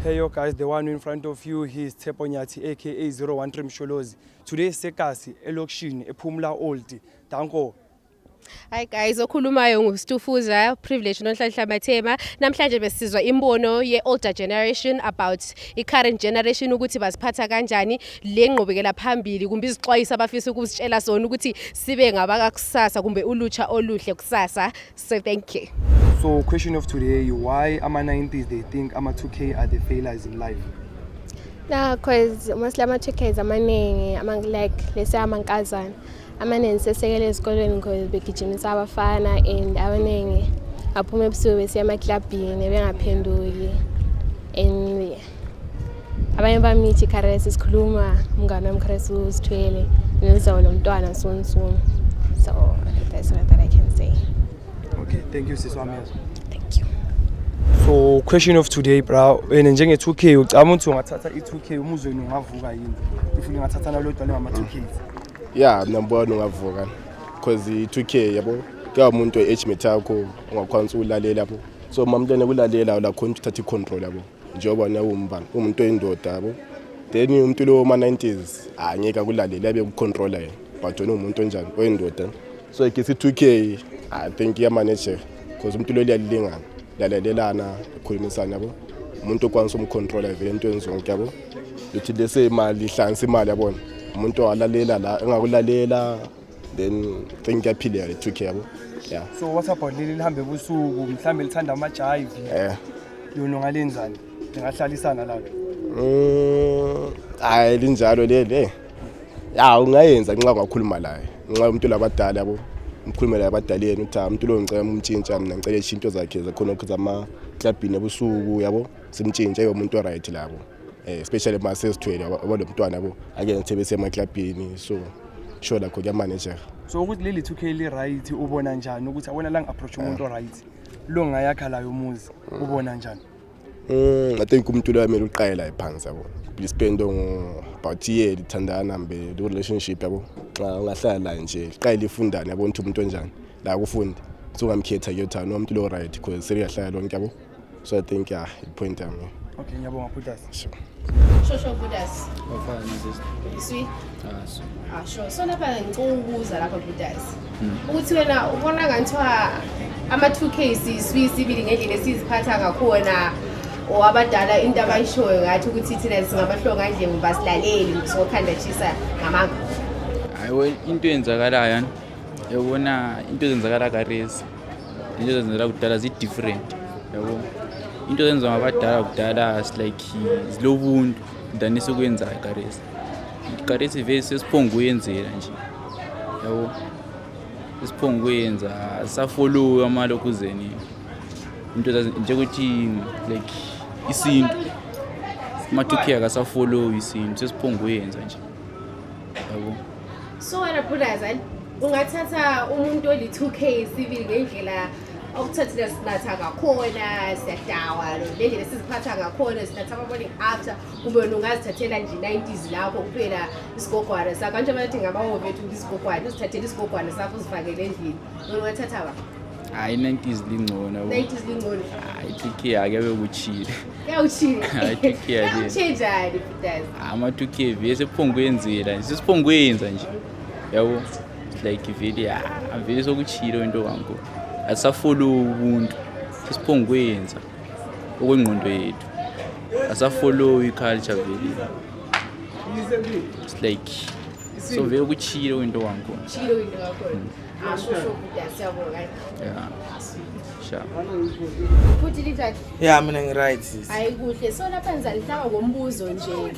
Hey yo guys, the one in front of you, he is Tshepo Nyathi aka 013 Msholozi. Today Sekasi elokishini ePhumla Old. Danko. Hi guys, okhulumayo nguStufuza, privilege noNhlanhla Mathema. Namhlanje besizwa imbono ye-older generation about i-current generation ukuthi baziphatha kanjani, le ngqubekela phambili kumbe izixwayiso abafisa ukusitshela sona ukuthi sibe ngabakakusasa kumbe ulutsha oluhle kusasa. So thank you. So question of today, why ama-90s they think ama-2K are the failures in life? Nah, cause mostly ama-2K amaningi like lese amankazana amaningi sesekele esikoleni because begijimisa abafana and abaningi aphuma ebusuku besiya emaklabhini bengaphenduki and abanye bamithi ikharesi sikhuluma umngane wami ikharesi usithwele nizolo mntwana soon. So that's what I can say. Okay, thank you sis wami. Thank you. So question of today bra, njenge 2K ucabanga ukuthi ungathatha i2K umuzweni ungavuka yini? If ungathatha nalodwa ngama-2K. Yeah, nambona ungavuka because i2K yabo ka umuntu age mate yakho ungakwanisa ulalela yabo. So mamntwana kulalela la khona uthatha icontrol yabo. Njengoba na umbani umuntu oyindoda yabo. Then umuntu lo ma-90s angeka kulalela abe ukucontrola yena. But wena umuntu onjani oyindoda. So ikisi 2K I think ya manager because umuntu lo uyalilingana. Lalelelana ekhulumisana yabo. Umuntu okwanisa umcontrola vele into enzonke yabo. Uthi lese imali ihlanisa imali yabona. Umuntu alalela la engakulalela then think yaphila le 2K yabo. Yeah. So what about leli lihambe ebusuku mhlambe lithanda ama-jive? Yona ungalenzani? Lingahlalisana la. Hayi linjalo lele. Ya ungayenza nxa ungakhuluma laye. Nxa umuntu labadala yabo. Umkhulumela abadaleni uthi umuntu lo ngicela umtshintsha mina ngicela ishinto zakhe zakhona ukwenza ama clubini ebusuku yabo. Simtshintshe umuntu right labo. Especially masesithwele abalo mntwana yabo ake ngithebese emaklabhini so sure la khona manager. So ukuthi leli 2K li right ubona njani ukuthi awona la approach umuntu right lo ngayakha la yomuzi ubona njani? I think umuntu lo yamela uqayela ephansi yabo. Please spend about year lithandana mbe the relationship yabo. Xa ungahlala la nje iqayela ifundana yabo umuntu onjani la kufundi so ngamkhetha yothana umuntu lo right because seriyahlala lonke yabo. So I think yeah point yami. Okay, ngiyabonga Budas. Sure. Shosho Budas. Ofana Iswi? sure. So lapha ngikubuza lapha Budas. Ukuthi wena ubona nganthiwa ama-2K sibili ngendlela esiziphatha ngakhona owabadala into abayishoyo ngathi ukuthi thina singabahlonga nje ngibasilaleli sokhanda chisa ngamanga. Hayi into enzakalayo yabona into ezenzakala karesi. Into ezenzakala kudala zi different. Yabo. Into ezenza ngabadala kudala like zilobuntu than esokwenza karesi. Karesi vese sesiphongo uyenzela nje. Yabo. Sesiphongo uyenza safollow amalokuzeni. Into nje ukuthi like isinto ma-2K akasafollow isinto sesiphongo uyenza nje. Yabo. So wena Budas ungathatha umuntu oli-2K sibili ngendlela okuthathile sinatha ngakhona siyadawa ngendlela siziphatha ngakhona sinatha ama-morning after kube wena ungazithathela nje 90s lakho kuphela isigogwana sakho kanti abathi ngamahobe ethu isigogwana uzithathele isigogwana sakho uzifakele endlini wena ungathatha ba? Hayi 90s lingcono yabo. 90s lingcono. Hayi 2K akabe kuchile. Kuyawuchile. Hayi 2K ake. Change Budas. Ama-2K vese siphongo uyenzela nje sesiphongo uyenza nje. Yabo. Like vele vele sokuchile into wangu. Asafollow ubuntu. Sesiphongo uyenza. Okwengqondo yethu. Asafollow iculture vele. It's like so vele kuchile into wangu. Chilo into yakho. Shosho Budas yabonga. Yeah. Sure. Futhi lithathi. Yeah, mina ngi-right sis. Hayi kuhle. So lapha ngizalihlaba ngombuzo nje.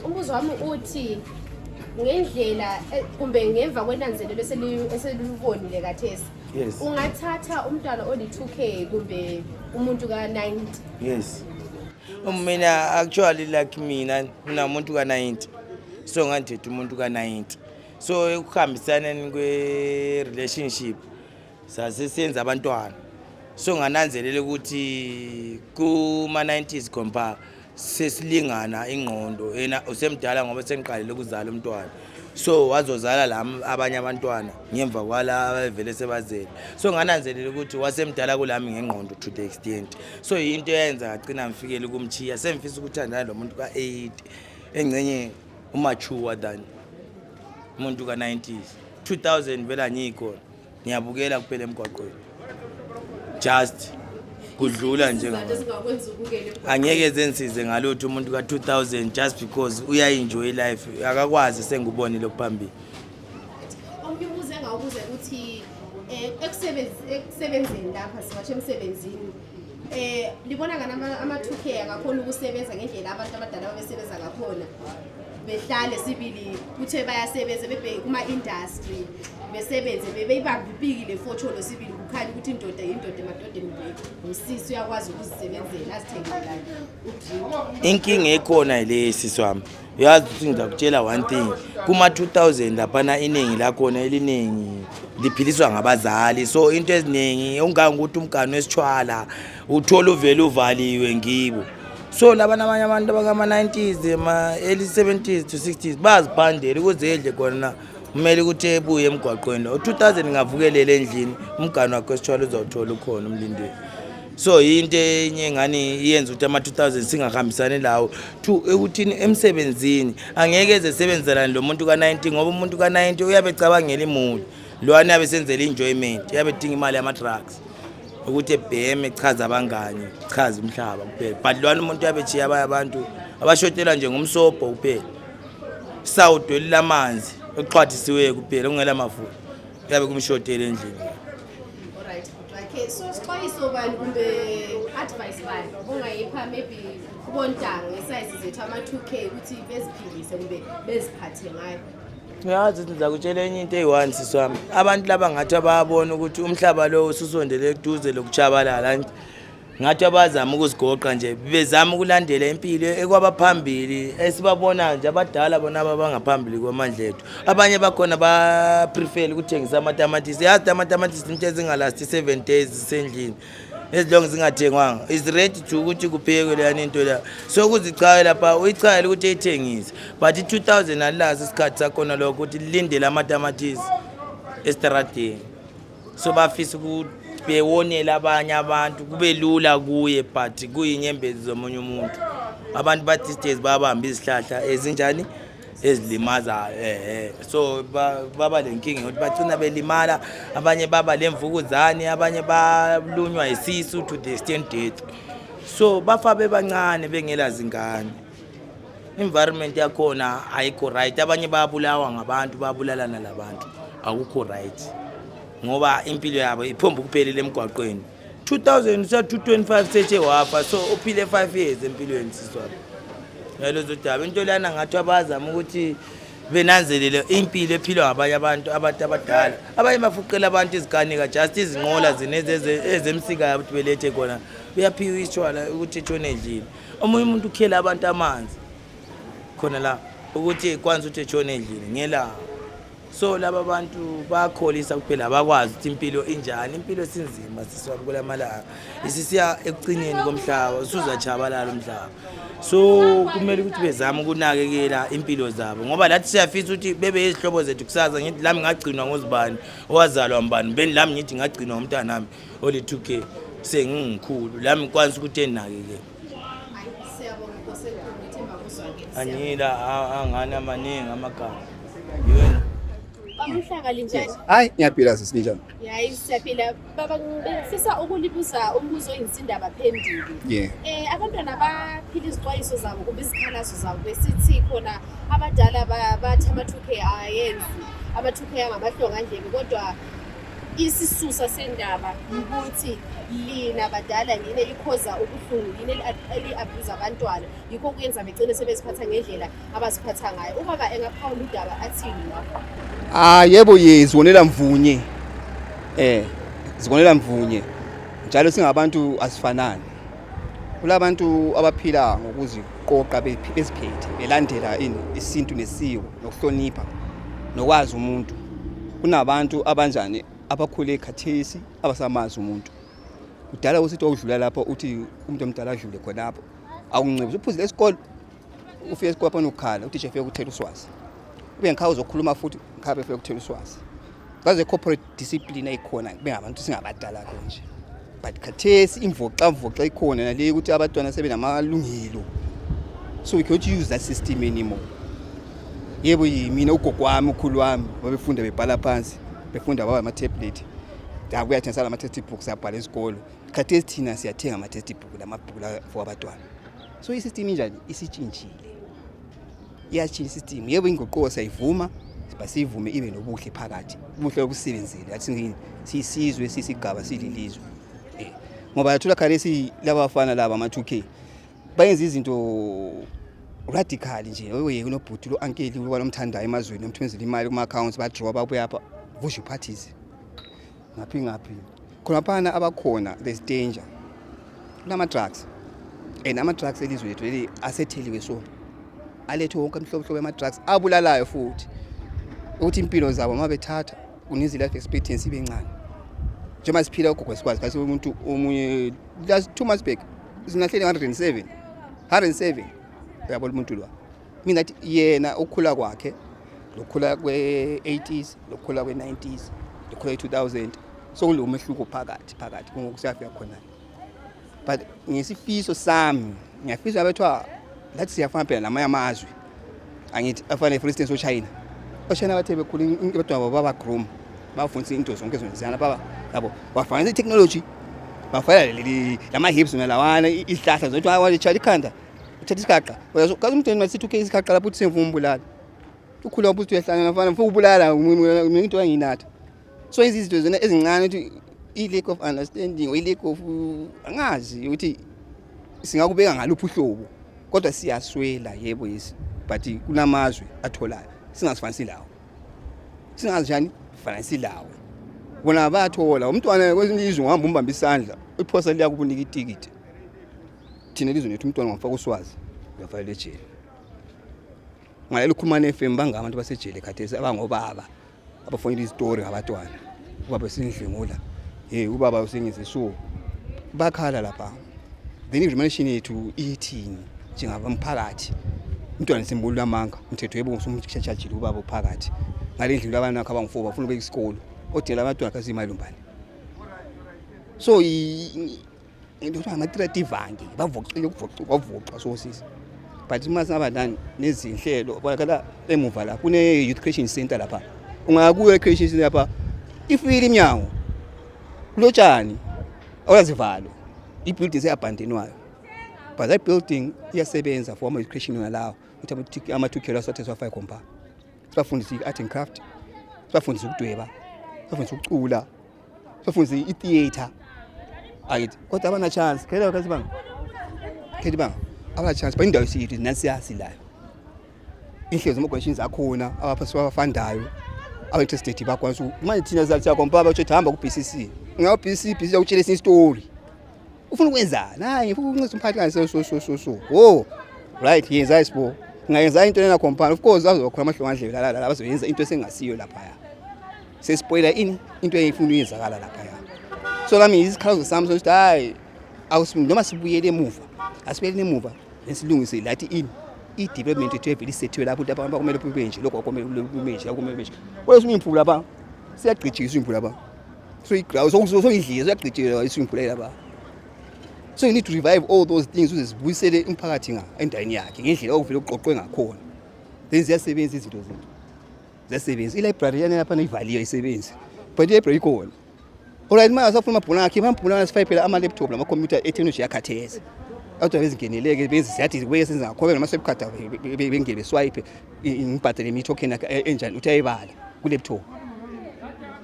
Umbuzo wami uthi ngendlela kumbe ngemva kwenanzelelo eselubonile kathesi. Yes. Ungathatha umntwana oli-2K kumbe umuntu ka-90? Yes. Mina actually like mina umuntu ka-90. So ngandithethe umuntu ka-90. So ekuhambisana kwe-relationship sasisenza abantwana. So ngananzelela ukuthi kuma-90s compare sesilingana ingqondo. Yena usemdala ngoba sengiqalile ukuzala umntwana. so wazozala la abanye abantwana ngemva kwala abavele sebazele so ngananzelela ukuthi wasemdala kulami ngengqondo to the extent so into yenza agcina ngifikele kumchiya semfisa ukuthandana lo muntu ka80 engcenye umature than umuntu ka90s 2000 vela ngikho ngiyabukela kuphela emgwaqweni just kudlula nje angeke zensize ngalutho umuntu ka2000 just because uyaenjoy life akakwazi sengubonile kuphambili omnye engawubuza ukuthi ekusebenzeni lapha singasho emsebenzini libona ngana ama2K akakhona ukusebenza ngendlela abantu abadala babesebenza ngakhona behlale sibili kuthe bayasebenza bebheke kuma industry besebenze bebeyibamba ipikile fotholo sibili kukhanya ukuthi indoda emadodeni umsisi uyakwazi ukuzisebenzela azithengele inkinga ekhona ile sisi wami uyazi ukuthi ngizakutshela one thing kuma 2000 laphana iningi lakhona eliningi liphiliswa ngabazali so into eziningi ungangukuthi umgano wesitshwala uthola uvele uvaliwe ngibo so labana abanye abantu abakama 90s ma early 70s to 60s bazibhandela ukuze edle khona kumele ukuthi ebuye emgwaqweni 2000 ngavukelele endlini umgano wakhe wesitshwala uzawuthola ukhona umlindeli so into enye ngani iyenza ukuthi ama 2000 singahambisani lawo ekuthini emsebenzini angeke ezesebenzela lo muntu ka90 ngoba umuntu ka90 uyabe ecabangela imuli lwana yabe senzela enjoyment yabe dinga imali yama drugs ukuthi ebheme chaza abangani chaza umhlaba kuphela but lwana umuntu yabe chiya abantu abashotela nje ngomsobho kuphela sawudweli lamanzi oqhathisiwe kuphela ungela mafuta yabe kumshotela endlini alright okay so sixwayiso bani kumbe advice bani ongayipha maybe kubontanga ngesize zethu ama2K ukuthi beziphilise kumbe beziphathe ngayo Ngiyazi ukuthi ngizakutshela enye into eyi1 sisi wami abantu laba ngathi bayabona ukuthi umhlaba lo ususondele eduze lokuchabalala ngathi abazama ukusigoqa nje bezama ukulandela impilo ekwabaphambili esibabona nje abadala bona abangaphambili kwamandla ethu abanye bakhona ba prefer ukuthengisa amatamatisi yazi amatamatisi into ezingalasti 7 days sendlini as long zingathengwanga is ready to ukuthi kuphekwe le into la so kuzichaye lapha uyichayela ukuthi eyithengise but i2000 alazi isikhathi sakhona lokho ukuthi lindele amatamatisi estradini so bafisa ukubewonela abanye abantu kube lula kuye but kuyinyembezi zomunye umuntu abantu bathi these babamba izihlahla ezinjani ezilimaza so baba lenkingi ukuthi bathina belimala abanye baba lemvukuzane abanye balunywa isisu to the extent death so bafa bebancane bengela zingane environment yakhona ayikho right abanye bayabulawa ngabantu babulalana labantu akukho right ngoba impilo yabo iphomba kuphelele emgwaqweni 2000 sa 225 seche wafa so uphile 5 years empilweni siswapha yalo zodaba into lana ngathi abazama ukuthi benanzelele impilo ephilwa ngabanye abantu abadala abanye bafuqela abantu izikanika just izinqola zinezeze ezemsika yabo ukuthi belethe khona uyaphiwa isitshwala ukuthi etshone endlini omunye umuntu ukhela abantu amanzi khona la ukuthi kwanza ukuthi etshone endlini ngela so laba abantu bakholisa kuphela abakwazi ukuthi impilo injani impilo sinzima siswapha kulamalanga isisiya ekucineni komhlaba usuzachabalala umhlaba so kumele ukuthi bezama ukunakekela impilo zabo ngoba lathi siyafisa ukuthi bebe izihlobo zethu kusaza ngithi lami ngagcinwa ngozibani owazalwa mbani beni lami ngithi ngagcinwa umntana nami oli 2K sengingikhulu lami kwanza ukuthi enakekele siyabonga Nkosenkulu ngithemba kuzwakhe anyila angana amaningi amagama yena Bamhlaka linjani? Hayi ngiyaphila sisinjani? Yayi siyaphila baba ngifisa ukulibuza umbuzo oyinsinda baphenduli. Abantwana baphila izixwayiso zabo kumbe izikhalazo zabo besithi khona abadala bathi ama2K ayenzi ama2K angamahlonga ndlebe kodwa isisusa sendaba ukuthi lina badala yini ikhoza ubuhlungu yini eli-abuse abantwana yikho kuyenza begcine sebeziphatha ngendlela abaziphatha ngayo ubaba engaphawula udaba athini lapho yebo zibonela mvunye zibonela mvunye njalo singabantu asifanani kulabantu abaphila ngokuziqoqa beziphethe belandela isintu nesiko nokuhlonipha nokwazi umuntu kunabantu abanjani abakhule ekhathesi abasamazi umuntu kudala usithi awudlula lapho uthi umuntu omdala adlule khonapho awuncebisa uphuzile esikole ufike esikole phana ukukhala uthisha efike ukuthela uswazi bengikhaya uzokhuluma futhi ngikhabe fike ukuthela uswazi baze corporate discipline ayikhona bengabantu singabadala konje but khathesi imvoxa ikhona nale ukuthi abantwana sebenamalungelo so we can't use that system anymore. Yebo yimina ugogo wami ukhulu wami babefunda bebhala phansi befunda baba ama-tablet kuyathengisela ama-textbooks abhala esikolo khathesi thina siyathenga ama-textbook lamabhuku la for abantwana so i-system injani isitshintshile iyashintsha i-system yebo inguquko sayivuma basivume ibe nobuhle phakathi ubuhle okusebenzile athi siyisizwe sisigaba sililizwe ngoba yathola khalesi labafana laba ama-2K bayenza izinto radical nje oye unobhuti lo ankeli walomthandayo emazweni umthumezela imali kuma accounts ba draw babuya apha vushi parties ngaphi khona phana abakhona there's danger kulama drugs ama drugs elizwe lethu leli asetheliwe so alethe wonke umhlobo wama drugs abulalayo futhi ukuthi impilo zabo mabethatha unizi life expectancy ibencane njengoba siphila ugogo sikwazi kasi umuntu omunye last 2 months back sinahlele 107 uyabona umuntu lo mina ngathi yena ukukhula kwakhe lokukhula kwe-80s lokukhula kwe-90s lokukhula kwe-2000 so kulo mehluko phakathi kungokusafika khona but ngesifiso sami ngiyafisa abethwa lathi siyafana phela namanye amazwe angithi afane for instance oChina bathe bekhula abantwana baba groom bafundisa into zonke ezenzana baba yabo bafana i-technology bafana lama hips nalawana ihlahla zokuthi awalithatha ikhanda uthatha isigaqa uyazokaza umntwana masithi ukhe isigaqa lapho uthi semvumbulala ukhula ubuthi uyahlangana afana mfuna ubulala umuntu wanginathi so izinto zona ezincane ukuthi i-lack of understanding or i-lack of angazi ukuthi singakubeka ngaluphi uhlobo kodwa siyaswela yebo yisi but kunamazwe atholayo singazifanisi lawo singazijani fanisi lawo bona bathola umntwana kwezinye izwe ngihamba umbamba isandla iphosa liya kubunika itikiti thina lizwe lethu umntwana ngomfaka uswazi uyafayela ejele ngale ukhulumana FM banga abantu basejele khathesi abangobaba abafonela istory ngabantwana ubaba sindlengula ubaba usengize so bakhala lapha then i-recommendation yethu ithini njengabamphakathi umntwana simbulu lamanga umthetho yebo usumtshajile ubaba uphakathi ngale ndlela abantu akho abangu4 bafuna ukubeka isikolo odela abantwana kazi imali umbani so into angativange bavoxile ukuvoxa so sisi but masaba dani nezinhlelo bakala emuva la kune youth creation center lapha ungakuya creation center lapha ifile iminyango kulotshani awazivalo ibuilding seyabandonwayo but that building iyasebenza for ama creation ngalawo ukuthi ama-2K asathe swa 5 kompa sibafundisa i-art and craft sibafundisa ukudweba sibafundisa ukucula sibafundisa i-theater ayithi kodwa abana chance khela kazi banga abana chance ba indawo siyithu nasiyasi layo inhlezo ama-questions akhona abaphasi abafandayo aba-interested bakwazi manje thina zathi yakompa bathi hamba ku-BCC ngawo-BCC yakutshela esinye story ufuna ukwenzana hayi ufuna ukuncisa umphakathi kanje so right yenza isibo ngayenza into lena company of course azokhona amahlongandlela la abazoyenza into esengasiyo lapha ya sespoiler into eyifuna uyenzakala lapha ya so lami isikhazo sami sokuthi hayi noma sibuyele emuva asibuyele emuva lesilungise lathi i-development yethu evele isethiwe lapho abantu kumele kube nje lokho kumele kube nje kwesimo imphula lapha siyagcijisa imphula lapha so iground so idlize siyagcijela isimphula lapha so you need to revive all those things ukuze sibuyisele umphakathi endaweni yakhe ngendlela okuvela uqoqwe ngakhona then ziyasebenza izinto zethu ziyasebenza i-library yana lapha neyivaliyo isebenzi but i-library ikhona alright manje asafuna amabhuna akhe amabhuna sifaye phela ama-laptop nama-computer technology yakhathesi abantu bezingeneleke beziyathi kuye senza ngakho nama-swipe card bengene beswipe ngibhadale mi-token enjani uthi ayibala ku-laptop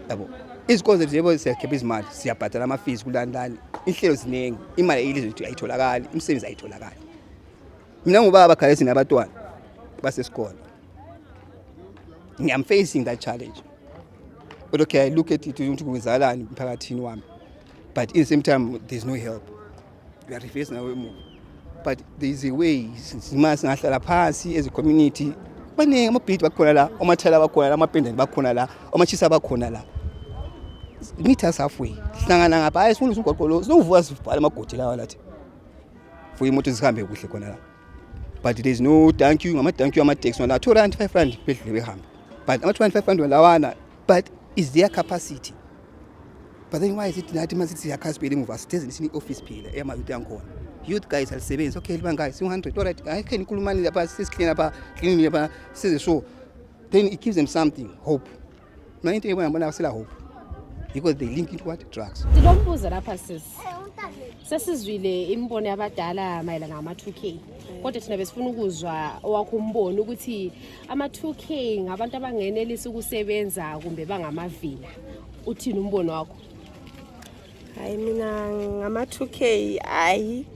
yabo izikole zethu yebo siyakhipha izimali siyabhadala ama-fees kulandani inhlelo ziningi imali elizwe lethu ayitholakali imisebenzi ayitholakali mina ngubaba khaya sinabantwana basesikole I'm facing that challenge but okay I look at it ukuthi kuzalani emphakathini wami but at the same time there's no help we are facing our move but there is a way simase ngahlala phansi as a community baningi amabhidi bakhona la amathala bakhona la amapendeni bakhona la amachisa bakhona la meet us halfway hlangana ngapha hayi sifuna ugoqolo sinovuka sibhala amagodi lawa lathi for imoto zihambe kuhle khona la but there is no thank you ama-thank you ama-taxi wala 2 rand 5 rand bedlule behamba but ama-2500 lawana, but is their capacity. But then why is it nathi manje sithi yakhaspeli emuva sithe lisini office phela emayouth yankhona. Youth guys alisebenzi, okay liba guys 100, all right, I can ikhulumani lapha sisiclean lapha clean lapha size so. Then it gives them something, hope. No into ebona sela hope. Because they link into what? Drugs. Dilombuza lapha sesizwile imbono yabadala mayelana ngama-2K. Kodwa thina besifuna ukuzwa owakho umbono ukuthi ama-2K ngabantu abangenelisa ukusebenza kumbe bangamavila. Uthini umbono wakho? Hayi mina ngama-2K hayi.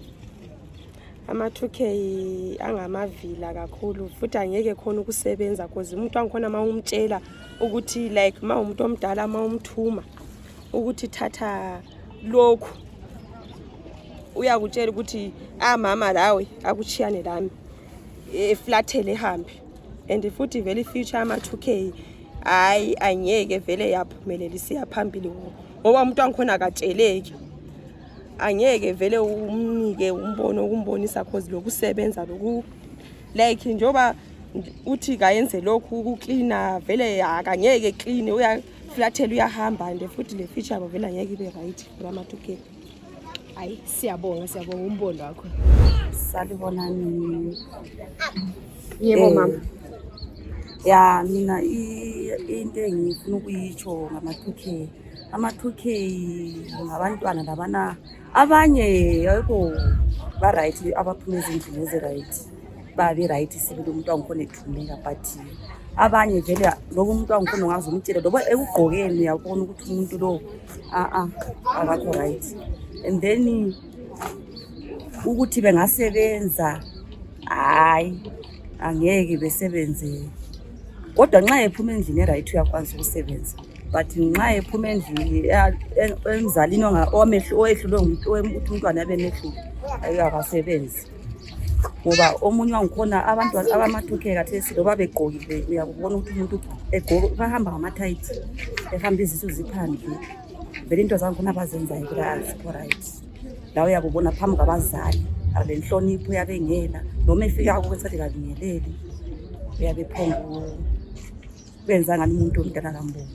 Ama-2K angamavila kakhulu futhi angeke khona ukusebenza because umuntu wangikhona mawumtshela ukuthi like umuntu omdala mawumthuma ukuthi thatha lokhu uyakutshela ukuthi mama lawe akuchiyane lami eflathele ehambe and futhi vele future ama-2K hayi angeke vele yaphumelelisa yaphambili ngoba umuntu wangikhona akatsheleki angeke vele umnike umbono ukumbonisa cause lokusebenza loku like njoba uthi kayenze lokhu ukuklina vele akangeke clean uyaflathela uyahamba and futhi le feature abo vele angeke ibe right ngama-2K. Hayi siyabonga umbono wakho. Salibonani. Yebo mama. Ya mina into engifuna ukuyitsho ngama-2K. Ama-2K ngabantwana labana abanye yebo ba right abaphuma ezindlini ezi-right babe right sibili umuntu wangikhona ethumeka but abanye vele lobo umuntu wangikhona ungazi umtshela lobo ekugqokeni uyabona ukuthi umuntu lo akakho right and then ukuthi bengasebenza hayi angeke besebenze kodwa nxa ephuma endlini e-right uyakwazi ukusebenza but nxa ephuma endlini emzalini owehlulwe ukuthi umntwana abe nehlupho ayikasebenzi ngoba omunye wangikhona abantu abama-2K kathesi loba begqokile uyakubona ukuthi umuntu egqoka bahamba ngama-tight ehamba izisu ziphandle vele into zangikhona abazenzayo kula azikho right la uyakubona phambi kwabazali ale nhlonipho uyabengela noma efika ukwenzathi kabingeleli uyabephongo benza ngani umuntu omdala kambona.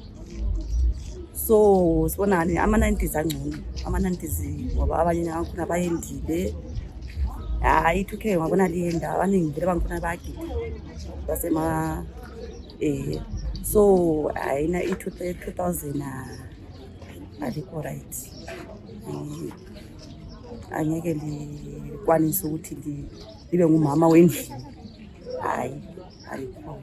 So sibonani ama-90s angcono ama-90s ngoba abanye ngakhona bayendile hayi 2K ngabona liyenda abaningi vele bangikhona bagida basema so ayina i-2000 alikho right angeke likwanise ukuthi libe ngumama wendlini hayi alikho.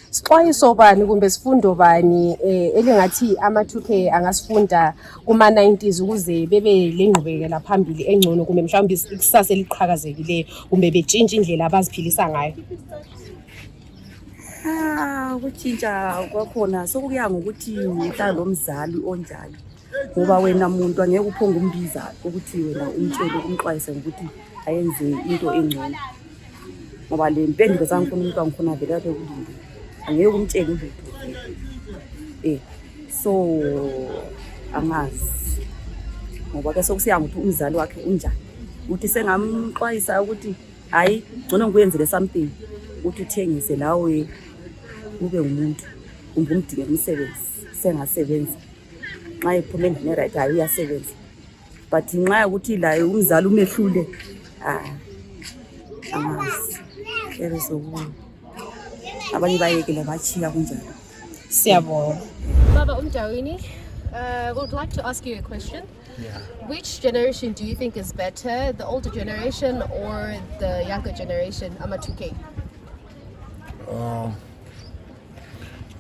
Sixwayiso bani kumbe sifundo bani elingathi ama-2K angasifunda kuma-90s ukuze bebe lengqubekela phambili engcono kumbe mhlawumbe ikusasa eliqhakazekileyo kumbe betshintshe indlela abaziphilisa ngayo? Ukutshintsha kwakhona sokuya ngokuthi uhlala lomzali onjani ngoba wena muntu angeke uphonge umbiza ukuthi wena umtshele umxwayise ngokuthi ayenze into engcono ngoba le mpendulo zangikhona umuntu wangikhona vele abe kulinde angeke umtshele ulutho so angazi ngoba ke sokusiya ngokuthi umzali wakhe unjani uthi sengamxwayisa ukuthi hayi ngcono ngiyenzele something uthi uthengise lawe ube umuntu kumbe umdinge umsebenzi sengasebenza nxa ephuma endlini right hayi uyasebenza but nxa ukuthi la umzali umehlule angazi eresokuyo abanye bayekela bachiya kunjalo. Siyabonga. Baba Umjawini, would like to ask you a question. Yeah. Which generation do you think is better, the older generation or the younger generation, ama-2K?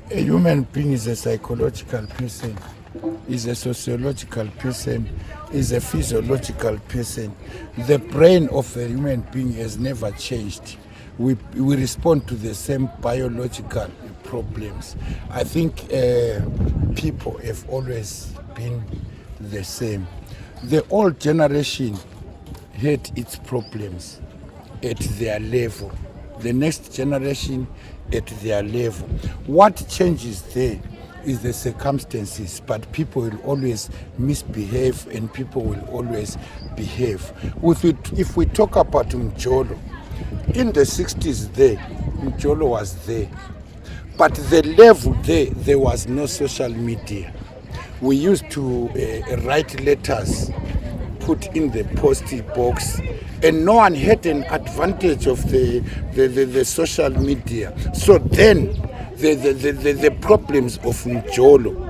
A human being is a psychological person, is a sociological person, is a physiological person. The brain of a human being has never changed. We respond to the same biological problems. I think people have always been the same. The old generation had its problems at their level. The next generation at their level. What changes there is the circumstances, but people will always misbehave and people will always behave. If we talk about Mjolo, in the 60s there, Mjolo was there. But the level there was no social media. We used to write letters, put in the postie box, and no one had an advantage of the social media. So then the problems of Njolo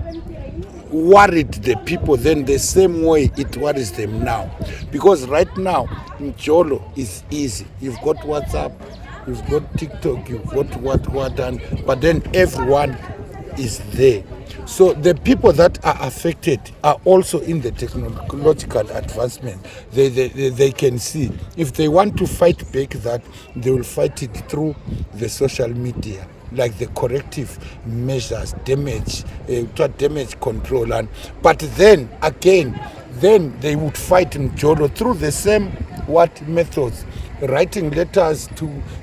worried the people then the same way it worries them now. Because right now, Njolo is easy. You've got WhatsApp, you've got TikTok, you've got what, but then everyone is there. So the people that are affected are also in the technological advancement. They can see. If they want to fight back that, they will fight it through the social media, like the corrective measures, damage control. But then again, they would fight Njolo through the same methods, writing letters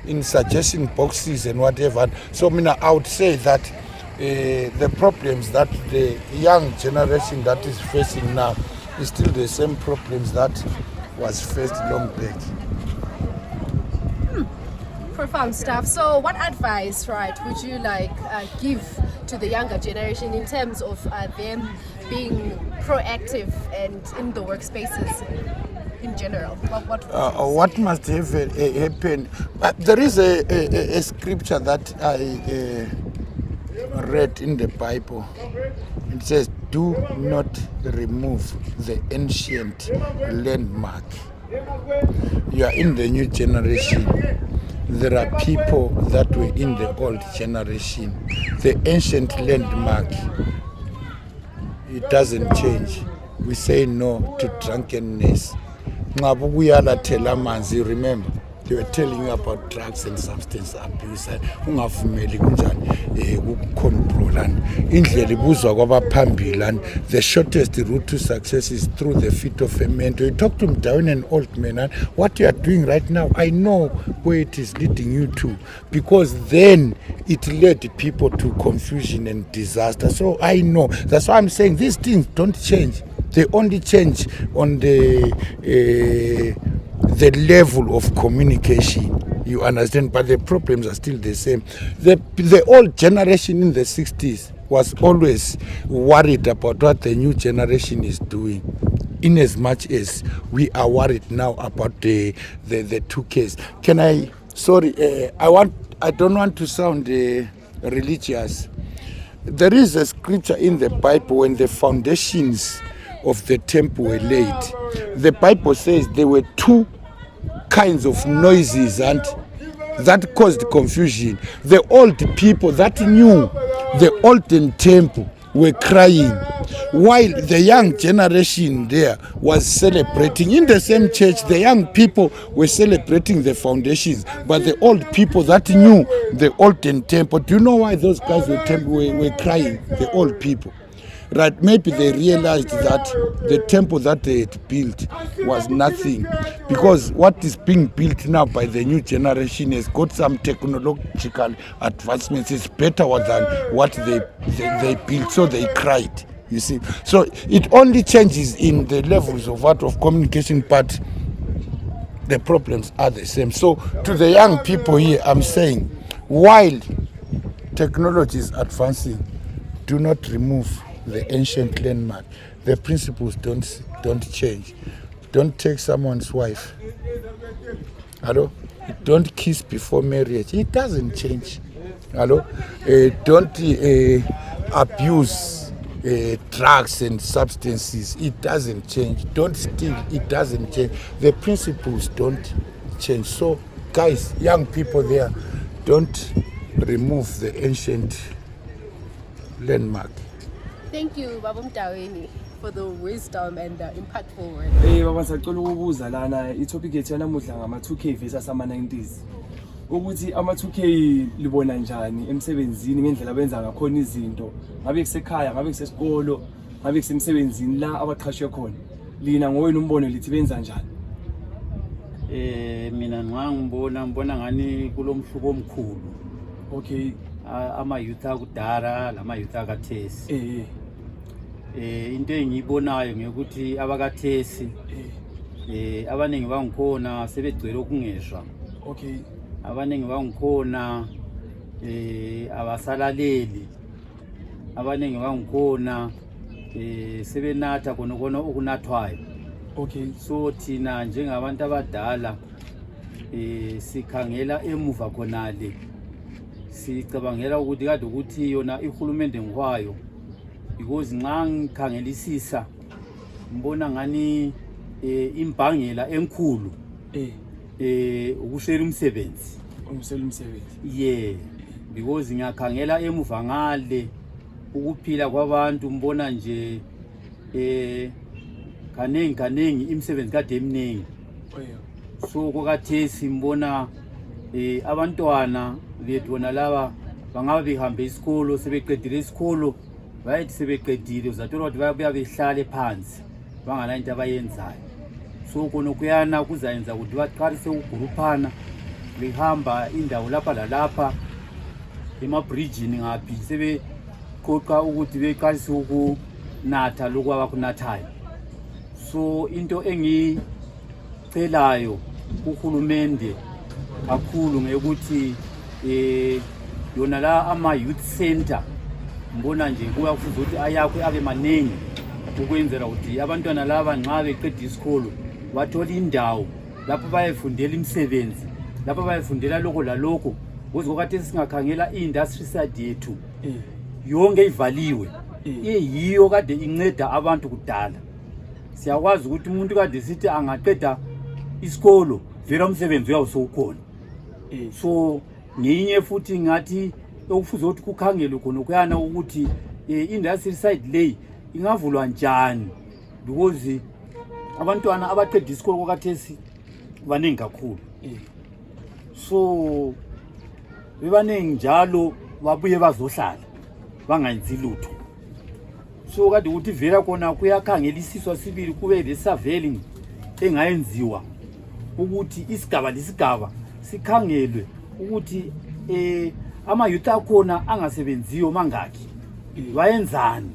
in suggestion boxes and whatever. So I would say that the problems that the young generation that is facing now is still the same problems that was faced long back. Profound stuff. So what advice, right, would you give to the younger generation in terms of them being proactive and in the workspaces in general? What must happen? There is a scripture that I read in the Bible. It says, do not remove the ancient landmark. You are in the new generation. There are people that were in the old generation. The ancient landmark, it doesn't change. We say no to drunkenness. Remember, they were telling you about drugs and substance abuse. The shortest route to success is through the feet of a mentor. You talk to Mdaweni, an old man, and what you are doing right now, I know where it is leading you to, because then it led people to confusion and disaster. So I know. That's why I'm saying these things don't change. They only change on the level of communication, you understand, but the problems are still the same. The old generation in the 60s was always worried about what the new generation is doing, in as much as we are worried now about the 2Ks. I don't want to sound religious. There is a scripture in the Bible when the foundations of the temple were laid. The Bible says there were two kinds of noises and that caused confusion. The old people that knew the olden temple were crying, while the young generation there was celebrating. In the same church, the young people were celebrating the foundations, but the old people that knew the olden temple, do you know why those guys were crying, the old people? Right, maybe they realized that the temple that they had built was nothing, because what is being built now by the new generation has got some technological advancements. It's better than what they built, so they cried, you see. So it only changes in the levels of communication, but the problems are the same. So to the young people here, I'm saying, while technology is advancing, do not remove the ancient landmark. The principles don't change. Don't take someone's wife. Hello? Don't kiss before marriage. It doesn't change. Hello? Don't abuse drugs and substances. It doesn't change. Don't steal. It doesn't change. The principles don't change. So, guys, young people there, don't remove the ancient landmark. Thank you, Baba Mdaweni, for the wisdom and the impactful words. Baba sacela ukubuza lana itopic yethu namuhla ngama 2K versus ama 90s. Ukuthi ama 2K libona njani emsebenzini ngendlela abenza ngakhona izinto. Ngabe kusekhaya, ngabe kusesikolo, ngabe kusemsebenzini la abaqhashwe khona. Lina ngoyena umbono lithi benza njani? Mina ngibona ngani kulomhluko omkhulu. Okay. Ama youth akudala lama youth akathesi. Into engiyibonayo ngekuthi abakathesi abaningi bangikhona sebegcwele okungeshwa. Okay. Abaningi bangikhona abasalaleli abaningi bangikhona sebenatha khona okunathwayo. Okay. So thina njengabantu abadala sikhangela emuva khonale, sicabangela ukuthi kade ukuthi yona ihulumende ngikwayo, because nxa ngikhangelisisa ngibona ngani imbangela enkulu ukushela umsebenzi. Yeah, because ngiyakhangela emuva ngale ukuphila kwabantu, mbona nje kanengi imisebenzi kade eminingi. So kokhathesi mbona abantwana bethu bona laba bangabe behambe isikolo, sebeqedile isikolo, bayithi sebeqedile uzathola ukuthi bayabuya behlale phansi bangana into abayenzayo. So konokuyana kuzayenza ukuthi baqalise ukuguruphana behamba indawo lapha lalapha emabridgini ngaphi, sebeqoqa ukuthi beqalise ukunatha lokhu abakunathayo. So into engicelayo kuhulumende kakhulu ngekuthi yona la ama-youth center mbona nje kuyafuza ukuthi ayakwe abe maningi ukwenzela ukuthi abantwana laba nxa beqeda isikolo bathole indawo lapho bayefundela imisebenzi, lapho bayefundela lokho lalokho. Ngoba kokhathesi singakhangela i-industry side yethu yonke ivaliwe, iyiyo kade inceda abantu kudala. Siyakwazi ukuthi umuntu kade sithi angaqeda isikolo vele umsebenzi uyawusokhona. So ngenye futhi ngathi okufuze ukuthi kukhangelwe khona kuyana ukuthi industry side lay ingavulwa njani, because abantwana abaqeda isikolo kokhathesi baningi kakhulu. So bebaningi njalo babuye bazohlala bangayenzi lutho. So kade ukuthi vela khona kuyakhangelisiswa sibili kube le surveying engayenziwa ukuthi isigaba lesigaba sikhangelwe ukuthi ama-youth akhona angasebenziyo mangaki, bayenzani,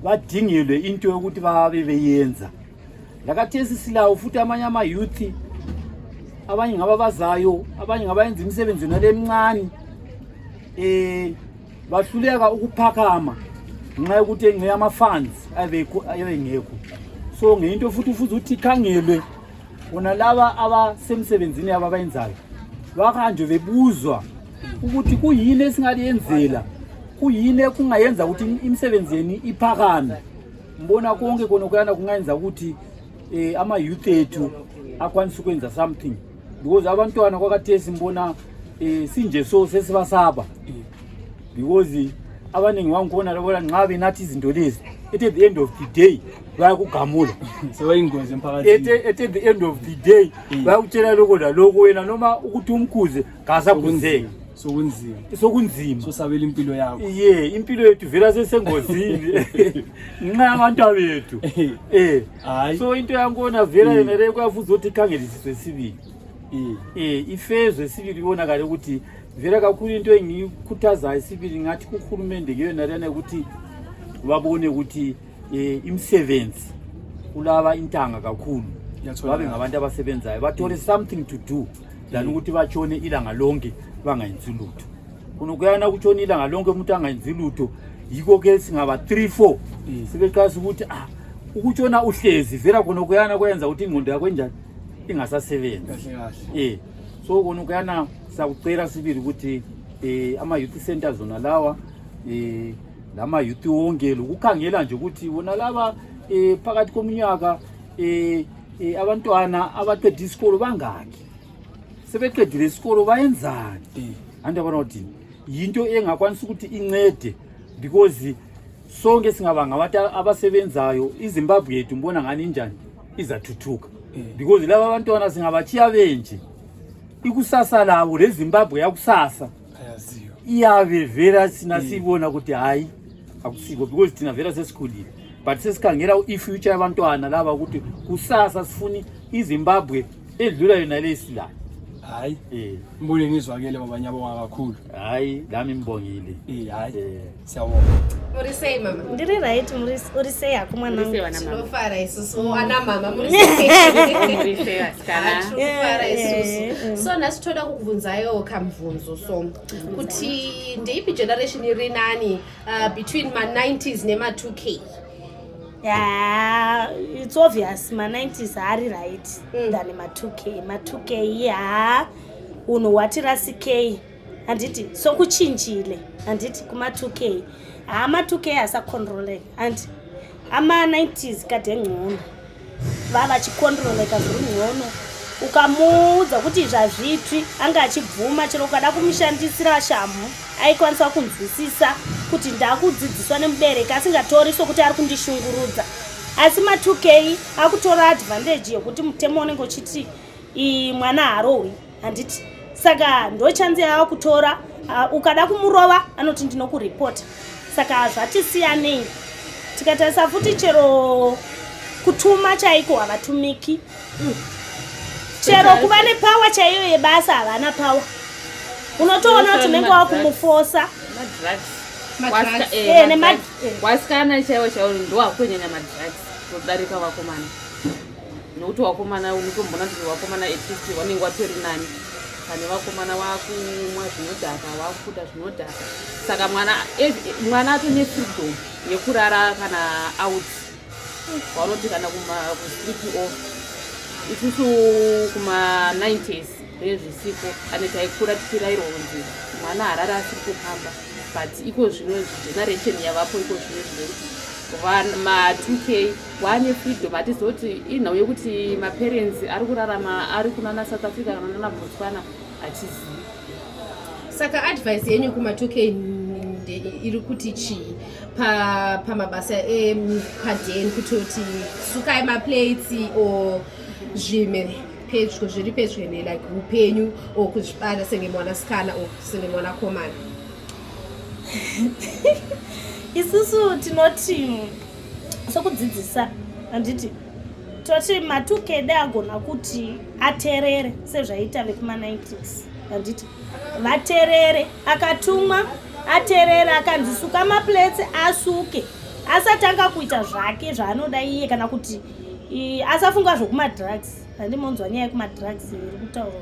badingelwe into yokuthi babe beyenza. Lakathesi silawo futhi amanye ama-youth, abanye ngababazayo, abanye ngabayenza imisebenzi nale emncane, bahluleka ukuphakama ngenxa yokuthi engeke ama-funds abengekho. So ngento futhi ufuze ukuthi ikhangelwe bona laba abasemsebenzini yabo abayenzayo bakanje bebuzwa ukuthi kuyini esingaliyenzela, kuyini kungayenza ukuthi imisebenzi yeni iphakame. Mbona konke khona kuyana kungayenza ukuthi ama-youth ethu akwanise ukwenza something, because abantwana kwakathesi mbona sinje so sesibasaba, because abaningi wangikhona labona nxa benathi izinto lezi at the end of the day bayakugamula sebayingozi emphakathini. At the end of the day bayakutshela lokho lalokho, wena noma ukuthi umkhuze ngasakuzeke sokunzima, sosabela impilo yakho. Yeah, impilo yethu vela sesengozini ngenxa yabantu bethu. So into yankona vela yena le kuyafuza ukuthi ikhangelisiswe sibili, ifezwe sibili, ibonakale ukuthi vela kakhulu into engikhuthazayo sibili ngathi kuhulumende ngiyona lana ukuthi babone ukuthi imisebenzi kulaba intanga kakhulu babe ngabantu abasebenzayo, bathole something to do than ukuthi batshone ilanga lonke bangayenzi lutho. Kunokuyana ukutshona ilanga lonke umuntu angayenzi lutho, yiko ke singaba 3-4 sibeqasa ukuthi ukutshona uhlezi vela kunokuyana kwenza ukuthi ingqondo yakho enjani ingasasebenzi. So kunokuyana sakucela sibili ukuthi ama-youth centers zona lawa lama-youth wonke ukukhangela nje ukuthi bona laba phakathi komnyaka abantwana abaqeda isikolo bangaki, sebeqedile isikolo bayenzani, andabona ukuthi yinto engakwanisa ukuthi incede, because sonke singaba ngabantu abasebenzayo iZimbabwe yethu mbona ngani injani izathuthuka, because laba abantwana singabachiya benje ikusasa labo leZimbabwe yakusasa iyabe vela sina sibona ukuthi hayi akusiko, because thina vela sesikhulile, but sesikhangela ifuture yabantwana laba ukuthi kusasa sifuni iZimbabwe edlula yona lesila. hayi mbone ngizwakele baba nyabonga kakhulu hayi lami ngibongile hayi siyabonga Murisei mama ndiri right murisei yako mwana tinofara isusu ana mama murisei so nasitoda kukubvunzayo kamvunzo so kuti ndeipi generation iri nani between ma-90s nema-2k Yeah, it's obvious ma-90s ari right than ma-2k ma-2k unowatira CK handiti sokuchinjile handiti kuma-2k ma-2k asacontroleka and ama-90s kade ngcono vachicontroleka zviri ngcono ukamuudza kuti zvazvitwi anga achibvuma chero ukada kumushandisira shamhu aikwanisa kunzwisisa kuti ndakudzidziswa nemubereki asingatori sokuti ari kundishungurudza asi ma-2k akutora advantage yekuti mutemo unenge uchiti mwana harohwi handiti saka ndochanzi yava kutora ukada kumurova anoti ndinokuripota saka zvatisiyanei tikatarisa futi chero kutuma chaiko havatumiki chero kuva nepawa chaiyo yebasa havana pawa unotoona kuti unenge wakumufosa wasikana chaiwo chaiwo ndowakunyanya madrugs kudarika vakomana nokuti vakomana unotombona kuti vakomana atleast vanenge vatori nani pane vakomana vakumwa zvinodhaka vakufuta zvinodhaka saka mwana atone freedom yekurara kana out vanoti kana kustrip off isusu kuma-90s rezvisipo ane taikura tichirairwa kunzi mwana harara asiri kuhamba but iko zvino generation yavapo iko zvino zvinokuti ma-2k vaane freedom hatizoti inhau yekuti maparents ari kurarama ari kunana South Africa kana nana Botswana hatizivi saka advice yenyu kuma-2k iri kuti chii pamabasa epadeni kutoti sukai maplates o zvimwe pedyo zviri pedyo like upenyu o kuzvibata senge mwanasikana o senge mwanakomana isusu tinoti sokudzidzisa handiti toti ma-2k deagona kuti aterere sezvaita vekuma-90s handiti vaterere akatumwa aterere akanzisuka maplates asuke asatanga kuita zvake zvaanoda iye kana kuti asafunga zvokumadrugs handimonzwa nyaya yekumadrugs iri kutaurwa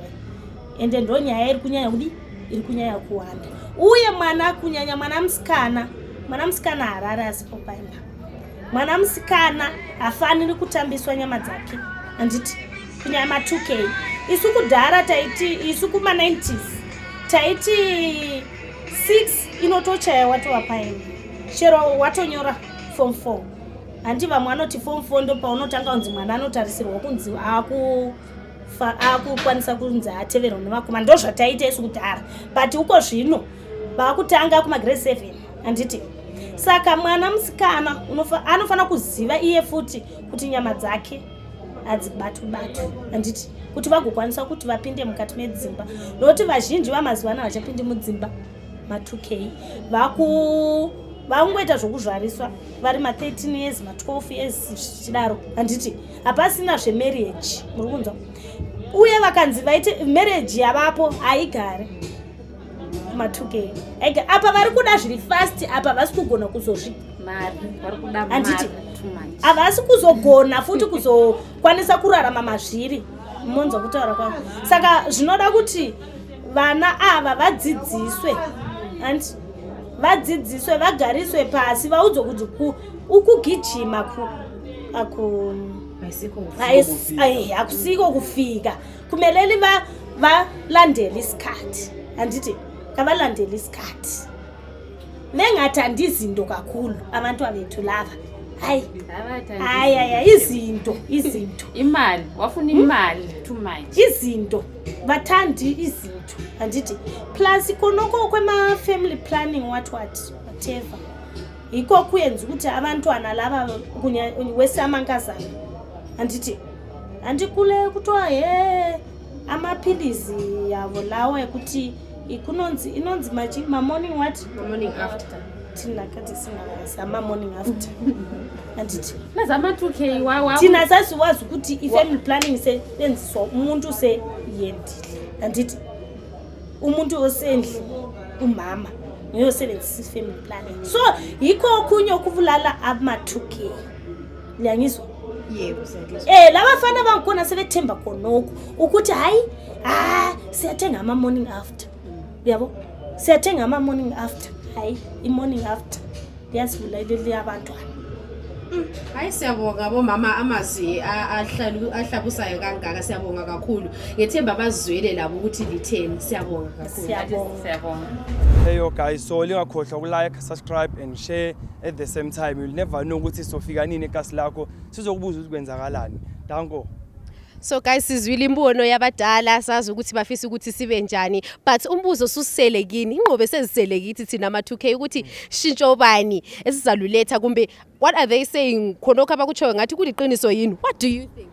ende ndo nyaya iri kunyanya kudi iri kunyanya kuwanda uye mwana kunyanya mwana musikana harare asipo paimba mwana musikana hafaniri kutambiswa nyama dzake handiti kunyanya ma-2k isu kudhara taiti isu kuma-90s taiti 6 inotochaya watova paimba chero watonyora form 4 handi vamwe anoti form 4 ndo paunotanga kunzi mwana anotarisirwa kunzi akukwanisa kunzi ateverwa nevakomana ndo zvataita isu kudhara but uko zvino vakutanga kuma-grade 7 handiti saka mwana musikana anofanira kuziva iye futi kuti nyama dzake hadzibatwi handiti kuti vagokwanisa kuti vapinde mukati medzimba nokuti vazhinji vamazuva ano vachapindi mudzimba ma-2k vangoita zvokuzvariswa vari ma-13 years ma-12 years zvichidaro handiti hapasina zvemarriage muri kunzwa uye vakanzi vaiti marriage yavapo haigare ma-2k apa vari kuda zviri fast apa vasi kugona kuzozvihanditi havasi kuzogona futi kuzokwanisa kurarama mazviri monzwa kutaura kwavo saka zvinoda kuti vana ava vadzidziswe handiti vadzidziswe vagariswe pasi vaudzwe kuti ukugijima hakusiko kufika kumeleli valandeli isikhathi handiti ngavalandeli isikhathi nengathandizinto kakhulu abantu avethu lava hayi izinto imali wafuna imali too much izinto vathandi izinto handiti plus konoko kwema-family planning whatever yiko kuyenza ukuthi abantwana laba wesamankazana handiti handikule kuthiwa amaphilisi yavo lawo ekuthi inonzi ma-morning what? Ma-morning after. Thina kade singawazi ama-morning after. Andithi nazama-2k thina sasiwazi ukuthi i-family planning isebenziswa umuntu useyendile andithi umuntu osendle umama ngiyosebenzisa i-family planning. So yikho okhunye okuvulala ama-2K. Liyangizwa? Yebo, siyangizwa. Labafana bangikhona sebethemba khonokho ukuthi hayi siyathenga ama-morning after. Yabo? Siyathenga ama-morning after. Hayi, i-morning after liyasivulalela abantwana. Hayi siyabonga bomama amazwi ahlabusayo kangaka, siyabonga kakhulu. Ngethemba bazwele labo ukuthi litheni. Siyabonga kakhulu. Siyabonga. Hey yo guys, so lingakhohlwa uku-like, subscribe and share at the same time. You'll never know ukuthi sofika nini ekhasi lakho sizokubuza ukuthi kwenzakalani. Danko. So guys, sizwile imbono yabadala, sazi ukuthi bafisa ukuthi sibe njani, but umbuzo susele kini, inqobe sezisele kithi thina ama-2K ukuthi shintsho bani esizaluletha kumbe what are they saying khonokho abakutshoyo ngathi kuliqiniso yini? What do you think?